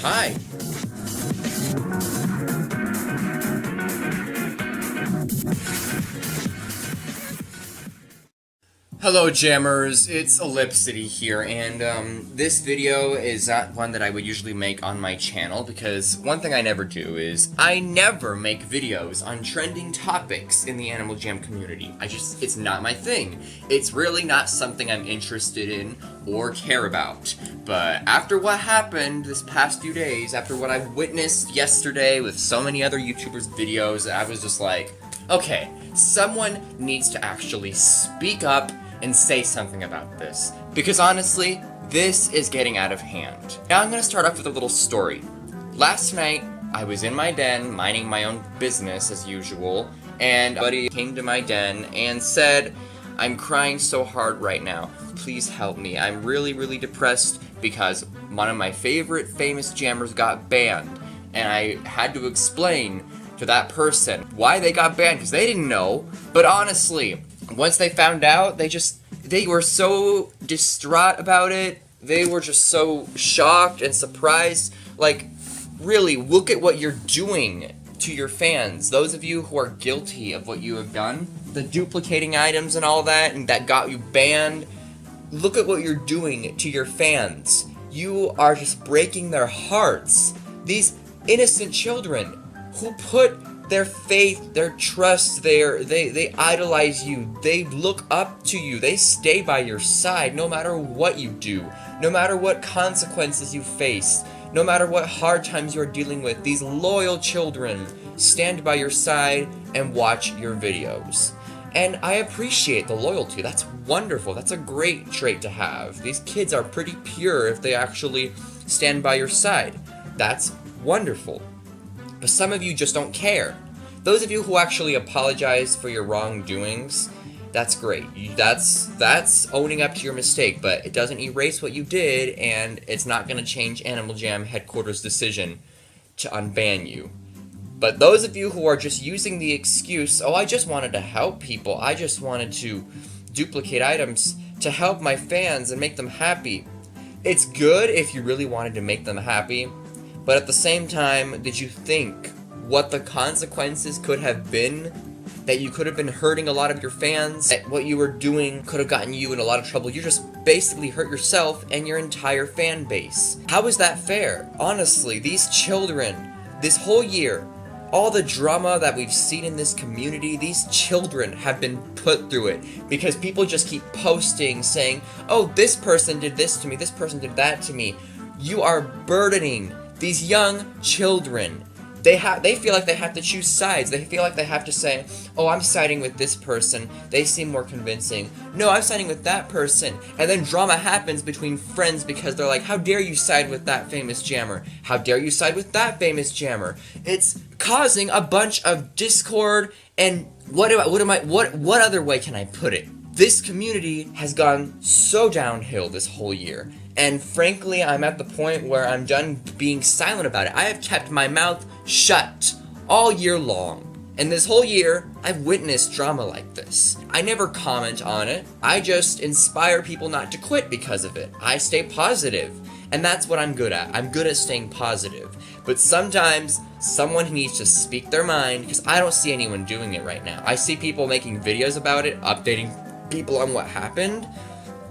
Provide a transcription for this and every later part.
Hi. Hello Jammers, it's Ellipsity here, and this video is not one that I would usually make on my channel, because one thing I never do is, I never make videos on trending topics in the Animal Jam community. It's not my thing. It's really not something I'm interested in or care about. But after what happened this past few days, after what I witnessed yesterday with so many other YouTubers' videos, I was just like, okay, someone needs to actually speak up and say something about this. Because honestly, this is getting out of hand. Now I'm gonna start off with a little story. Last night, I was in my den, minding my own business as usual, and a buddy came to my den and said, "I'm crying so hard right now. Please help me. I'm really depressed because one of my favorite famous jammers got banned." And I had to explain to that person why they got banned, because they didn't know. But honestly, once they found out, they were so distraught about it. They were just so shocked and surprised. Like, really, look at what you're doing to your fans. Those of you who are guilty of what you have done, the duplicating items and all that, and that got you banned, look at what you're doing to your fans. You are just breaking their hearts. These innocent children who put their faith, their trust, they idolize you, they look up to you, they stay by your side no matter what you do, no matter what consequences you face, no matter what hard times you're dealing with. These loyal children stand by your side and watch your videos. And I appreciate the loyalty. That's wonderful. That's a great trait to have. These kids are pretty pure if they actually stand by your side. That's wonderful. But some of you just don't care. Those of you who actually apologize for your wrongdoings, that's great. That's owning up to your mistake, but it doesn't erase what you did, and it's not going to change Animal Jam headquarters' decision to unban you. But those of you who are just using the excuse, "Oh, I just wanted to help people, I just wanted to duplicate items to help my fans and make them happy," it's good if you really wanted to make them happy. But at the same time, did you think what the consequences could have been? That you could have been hurting a lot of your fans? That what you were doing could have gotten you in a lot of trouble? You just basically hurt yourself and your entire fan base. How is that fair? Honestly, these children, this whole year, all the drama that we've seen in this community, these children have been put through it because people just keep posting saying, "Oh, this person did this to me, this person did that to me." You are burdening these young children. They feel like they have to choose sides. They feel like they have to say, "Oh, I'm siding with this person. They seem more convincing. No, I'm siding with that person." And then drama happens between friends because they're like, "How dare you side with that famous jammer? How dare you side with that famous jammer?" It's causing a bunch of discord, and what other way can I put it? This community has gone so downhill this whole year. And frankly, I'm at the point where I'm done being silent about it. I have kept my mouth shut all year long. And this whole year, I've witnessed drama like this. I never comment on it. I just inspire people not to quit because of it. I stay positive. And that's what I'm good at. I'm good at staying positive. But sometimes, someone needs to speak their mind, because I don't see anyone doing it right now. I see people making videos about it, updating people on what happened.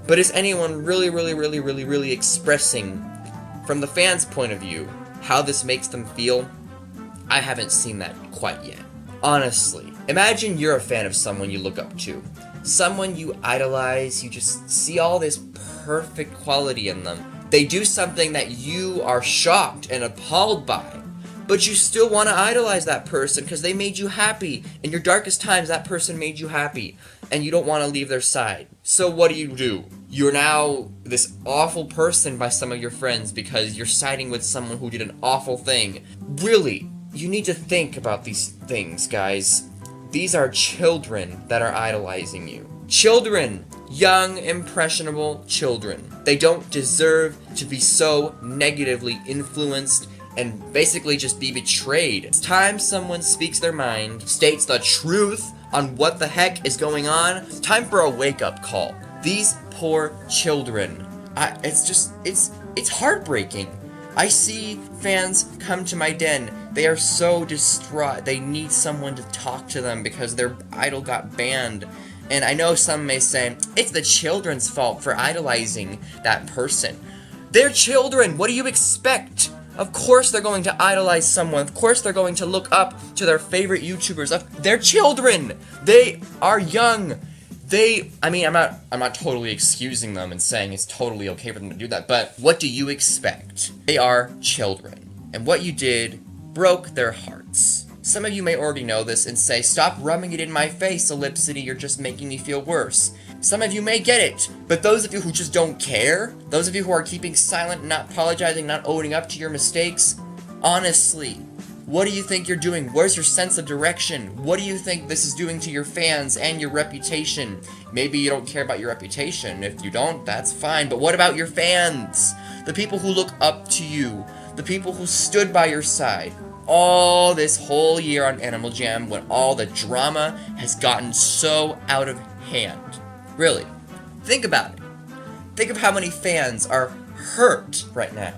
But is anyone really expressing, from the fans' point of view, how this makes them feel? I haven't seen that quite yet. Honestly, imagine you're a fan of someone you look up to. Someone you idolize, you just see all this perfect quality in them. They do something that you are shocked and appalled by. But you still want to idolize that person because they made you happy. In your darkest times, that person made you happy. And you don't want to leave their side. So what do? You're now this awful person by some of your friends because you're siding with someone who did an awful thing. Really, you need to think about these things, guys. These are children that are idolizing you. Children! Young, impressionable children. They don't deserve to be so negatively influenced and basically just be betrayed. It's time someone speaks their mind, states the truth on what the heck is going on. It's time for a wake-up call. These poor children. It's heartbreaking. I see fans come to my den. They are so distraught. They need someone to talk to them because their idol got banned. And I know some may say, it's the children's fault for idolizing that person. They're children. What do you expect? Of course they're going to idolize someone. Of course they're going to look up to their favorite YouTubers. They're children. They are young. I mean, I'm not totally excusing them and saying it's totally okay for them to do that, but what do you expect? They are children. And what you did broke their hearts. Some of you may already know this and say, stop rubbing it in my face, Ellipsity, you're just making me feel worse. Some of you may get it, but those of you who just don't care, those of you who are keeping silent, not apologizing, not owning up to your mistakes, honestly, what do you think you're doing? Where's your sense of direction? What do you think this is doing to your fans and your reputation? Maybe you don't care about your reputation. If you don't, that's fine. But what about your fans? The people who look up to you. The people who stood by your side. All this whole year on Animal Jam when all the drama has gotten so out of hand. Really. Think about it. Think of how many fans are hurt right now.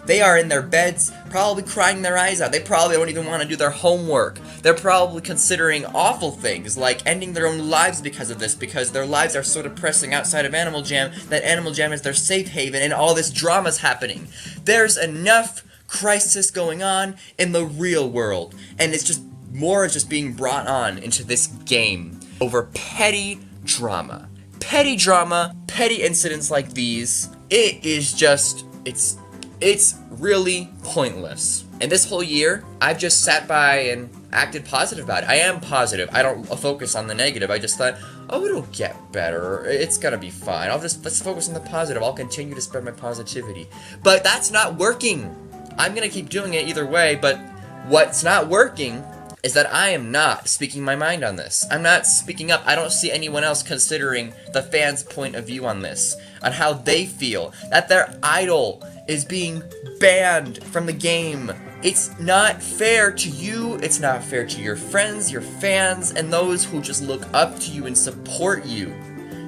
They are in their beds, probably crying their eyes out. They probably don't even want to do their homework. They're probably considering awful things, like ending their own lives because of this, because their lives are so depressing outside of Animal Jam that Animal Jam is their safe haven and all this drama's happening. There's enough crisis going on in the real world, and it's just more just being brought on into this game over petty drama. Petty drama, petty incidents like these, it is just, it's really pointless. And this whole year, I've just sat by and acted positive about it. I am positive. I don't focus on the negative. I just thought, oh, it'll get better. It's gonna be fine. Let's focus on the positive. I'll continue to spread my positivity. But that's not working. I'm gonna keep doing it either way, but what's not working is that I am not speaking my mind on this. I'm not speaking up. I don't see anyone else considering the fans' point of view on this, on how they feel, that their idol is being banned from the game. It's not fair to you, it's not fair to your friends, your fans, and those who just look up to you and support you.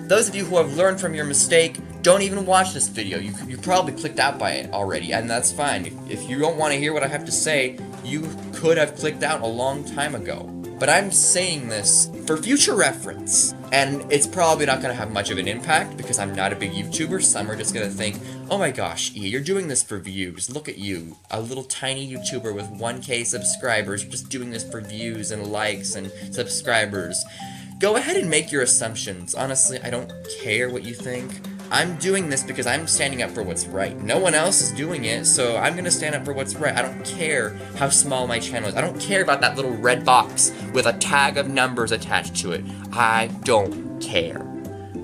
Those of you who have learned from your mistake, don't even watch this video. You probably clicked out by it already, and that's fine. If you don't want to hear what I have to say, you could have clicked out a long time ago. But I'm saying this for future reference, and it's probably not going to have much of an impact because I'm not a big YouTuber. Some are just going to think, oh my gosh, E, you're doing this for views. Look at you, a little tiny YouTuber with 1K subscribers. You're just doing this for views and likes and subscribers. Go ahead and make your assumptions. Honestly, I don't care what you think. I'm doing this because I'm standing up for what's right. No one else is doing it, so I'm gonna stand up for what's right. I don't care how small my channel is. I don't care about that little red box with a tag of numbers attached to it. I don't care.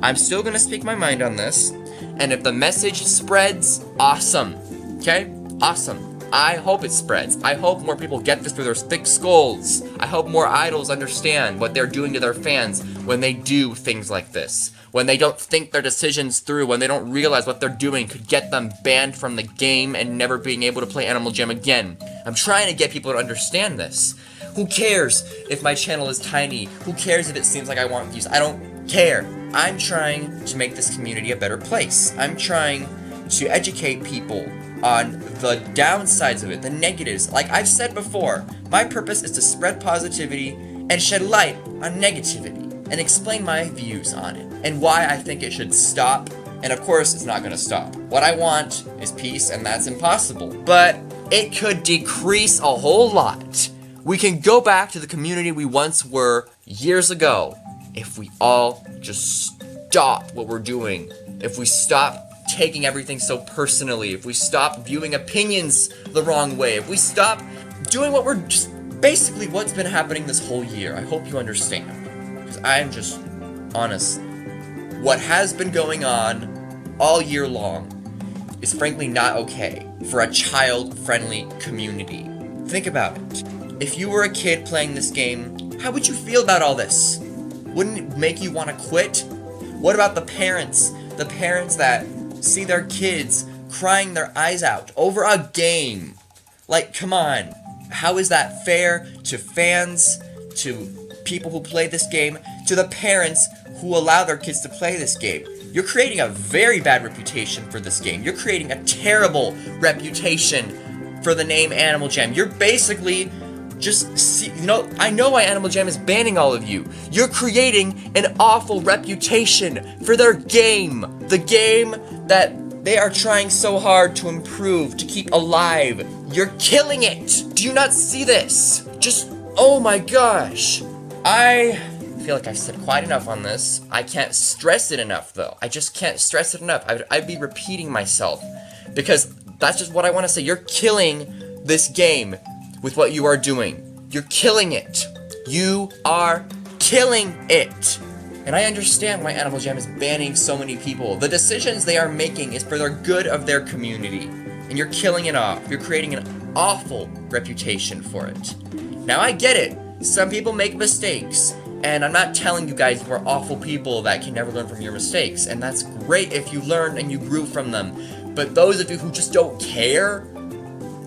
I'm still gonna speak my mind on this, and if the message spreads, awesome. Okay? Awesome. I hope it spreads. I hope more people get this through their thick skulls. I hope more idols understand what they're doing to their fans when they do things like this. When they don't think their decisions through, when they don't realize what they're doing could get them banned from the game and never being able to play Animal Jam again. I'm trying to get people to understand this. Who cares if my channel is tiny? Who cares if it seems like I want views? I don't care. I'm trying to make this community a better place. I'm trying to educate people on the downsides of it, the negatives. Like I've said before, my purpose is to spread positivity and shed light on negativity and explain my views on it and why I think it should stop. And of course, it's not gonna stop. What I want is peace, and that's impossible. But it could decrease a whole lot. We can go back to the community we once were years ago if we all just stop what we're doing. If we stop taking everything so personally, if we stop viewing opinions the wrong way, if we stop doing what we're just basically what's been happening this whole year. I hope you understand. Because I'm just honest. What has been going on all year long is frankly not okay for a child-friendly community. Think about it. If you were a kid playing this game, how would you feel about all this? Wouldn't it make you want to quit? What about the parents? The parents that see their kids crying their eyes out over a game. Like, come on. How is that fair to fans, to people who play this game, to the parents who allow their kids to play this game? You're creating a very bad reputation for this game. You're creating a terrible reputation for the name Animal Jam. You're basically I know why Animal Jam is banning all of you. You're creating an awful reputation for their game. The game that they are trying so hard to improve, to keep alive. You're killing it. Do you not see this? Oh my gosh. I feel like I've said quite enough on this. I can't stress it enough, though. I just can't stress it enough. I'd be repeating myself because that's just what I want to say. You're killing this game with what you are doing. You're killing it. You are killing it. And I understand why Animal Jam is banning so many people. The decisions they are making is for the good of their community. And you're killing it off. You're creating an awful reputation for it. Now I get it. Some people make mistakes. And I'm not telling you guys we're awful people that can never learn from your mistakes. And that's great if you learn and you grew from them. But those of you who just don't care,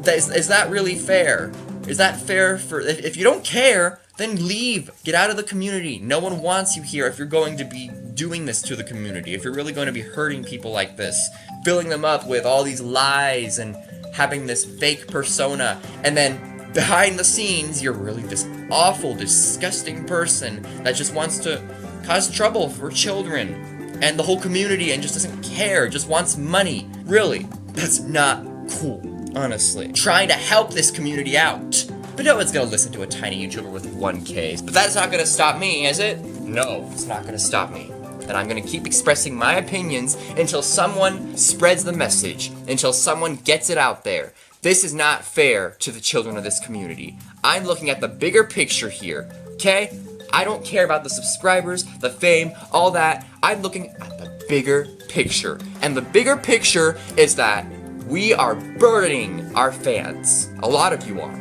is that really fair? Is that fair for, if you don't care, then leave. Get out of the community. No one wants you here if you're going to be doing this to the community. If you're really going to be hurting people like this, filling them up with all these lies and having this fake persona, and then behind the scenes, you're really this awful, disgusting person that just wants to cause trouble for children and the whole community and just doesn't care, just wants money. Really, that's not cool. Honestly, trying to help this community out. But no one's gonna listen to a tiny YouTuber with 1K. But that's not gonna stop me, is it? No, it's not gonna stop me. And I'm gonna keep expressing my opinions until someone spreads the message, until someone gets it out there. This is not fair to the children of this community. I'm looking at the bigger picture here, okay? I don't care about the subscribers, the fame, all that. I'm looking at the bigger picture. And the bigger picture is that we are burdening our fans. A lot of you are.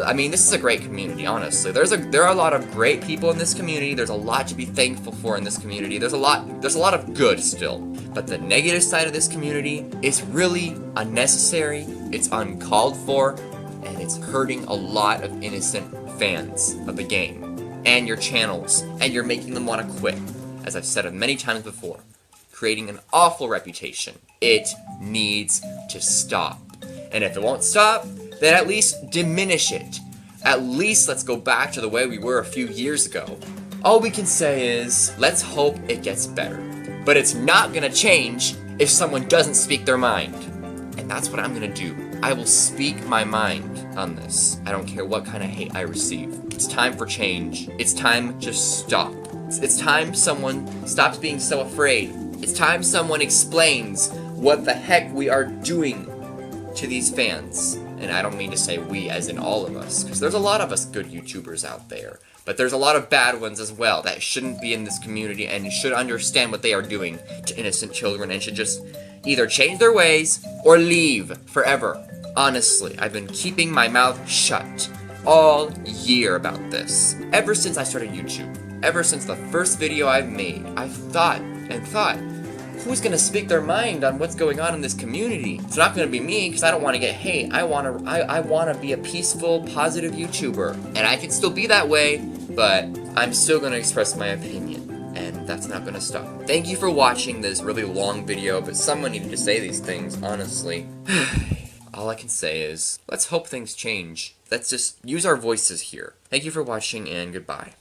I mean, this is a great community, honestly. There are a lot of great people in this community. There's a lot to be thankful for in this community. There's a lot of good still. But the negative side of this community is really unnecessary, it's uncalled for, and it's hurting a lot of innocent fans of the game and your channels, and you're making them want to quit, as I've said many times before. Creating an awful reputation. It needs to stop. And if it won't stop, then at least diminish it. At least let's go back to the way we were a few years ago. All we can say is, let's hope it gets better. But it's not gonna change if someone doesn't speak their mind. And that's what I'm gonna do. I will speak my mind on this. I don't care what kind of hate I receive. It's time for change. It's time to stop. It's time someone stops being so afraid. It's time someone explains what the heck we are doing to these fans. And I don't mean to say we as in all of us, because there's a lot of us good YouTubers out there. But there's a lot of bad ones as well that shouldn't be in this community and should understand what they are doing to innocent children and should just either change their ways or leave forever. Honestly, I've been keeping my mouth shut all year about this. Ever since I started YouTube. Ever since the first video I've made, I've thought, who's gonna speak their mind on what's going on in this community? It's not gonna be me, because I don't want to get hate. I wanna be a peaceful, positive YouTuber. And I can still be that way, but I'm still gonna express my opinion. And that's not gonna stop. Thank you for watching this really long video, but someone needed to say these things, honestly. All I can say is, let's hope things change. Let's just use our voices here. Thank you for watching, and goodbye.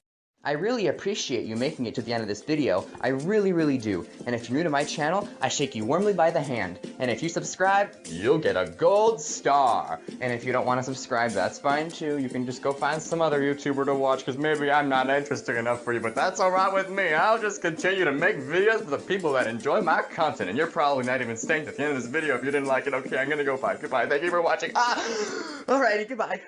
I really appreciate you making it to the end of this video. I really, really do. And if you're new to my channel, I shake you warmly by the hand. And if you subscribe, you'll get a gold star. And if you don't want to subscribe, that's fine too. You can just go find some other YouTuber to watch, because maybe I'm not interesting enough for you, but that's alright with me. I'll just continue to make videos for the people that enjoy my content. And you're probably not even staying to the end of this video if you didn't like it. Okay, I'm gonna go bye. Goodbye. Thank you for watching. Alrighty, goodbye.